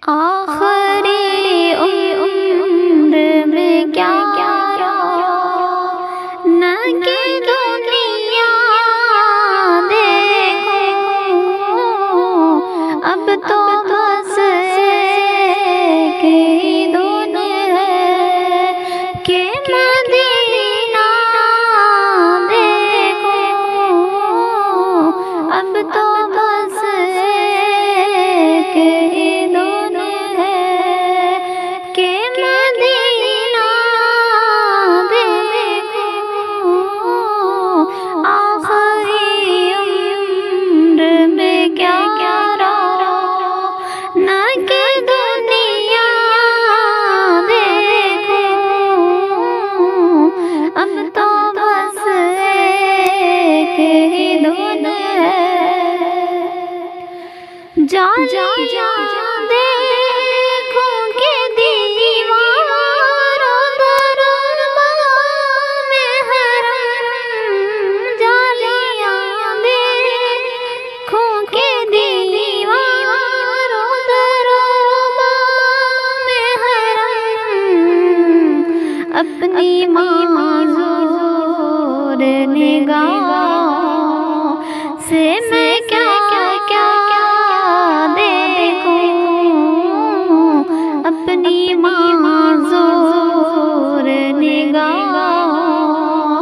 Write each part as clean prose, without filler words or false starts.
आखिरी उम्र में क्या न के दुनिया देखो, अब तो बस एक ही धुन है कि मदीना देखो, अब तो बस एक ही धुन है कि मदीना देखो। आखिरी उम्र में क्या न के दुनिया देखो, अब तो बस एक ही धुन है। जा देखो कि दीवारों में हरम, जालियां देखो कि दीवारों में हरम, अपनी माज़ूर निगाहों से मैं क्या अपनी माज़ूर निगाहों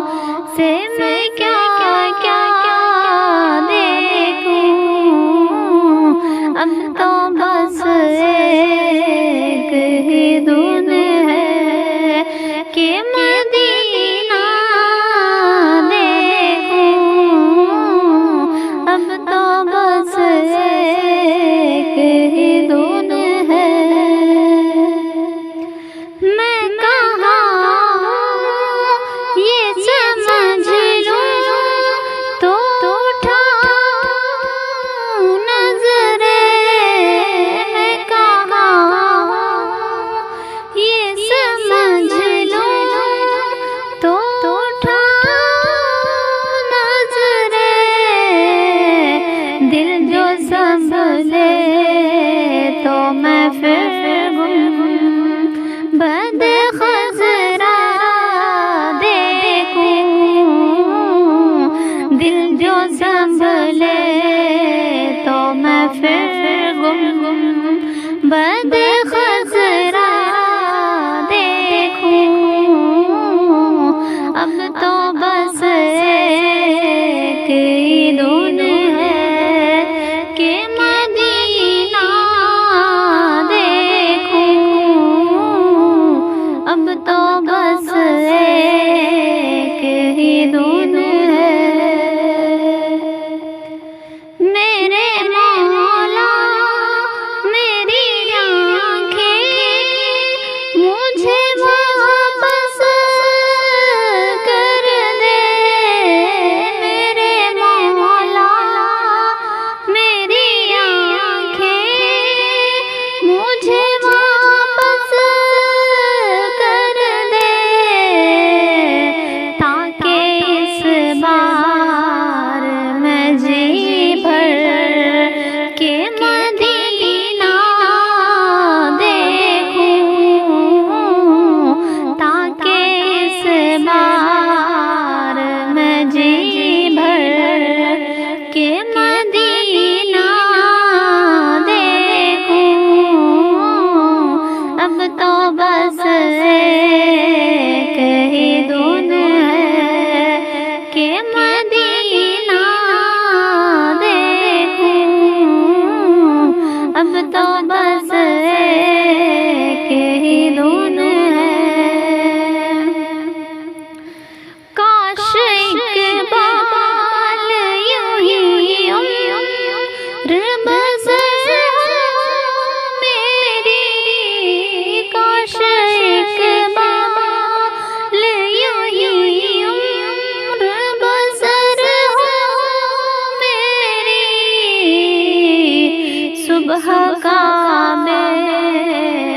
से मैं क्या देखूं, अब तो बस एक ही धुन है कि मदीना देखूं, अब तो बस एक ही धुन है। मैं कहाँ ये समझ लूं तो उठाऊं नज़रें, मैं कहाँ ये समझ लूं तो उठाऊं नज़रें, दिल जो संभले तो मैं फिर बद खज़रा देखूं, दिल जो संभले तो मैं फिर गुम बद खज़रा देखूं, अब तो बस एक ही धुन है कि मदीना अब तो बस एक ही धुन है। मेरे मौला मेरी आँखें मुझे वापस कर दे, मेरे मौला मेरी आँखें मुझे वापस कर दे, ताकि इस बार मैं जी भर के मदीना देखूं, ताकि इस बार मैं जी भर के मदीना देखूं, अब तो बस एक ही धुन है कि मदीना देखूं, अब तो बस एक ही धुन है। काश इकबाल यूं ही उम्र बसर मेरी, काश इकबाल यूं ही उम्र बसर मेरी, सुबह काबे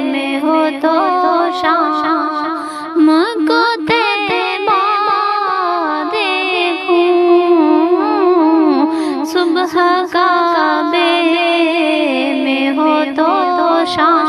में हो तो शाम को तैबा देखूं, सुबह काबे में हो तो शाम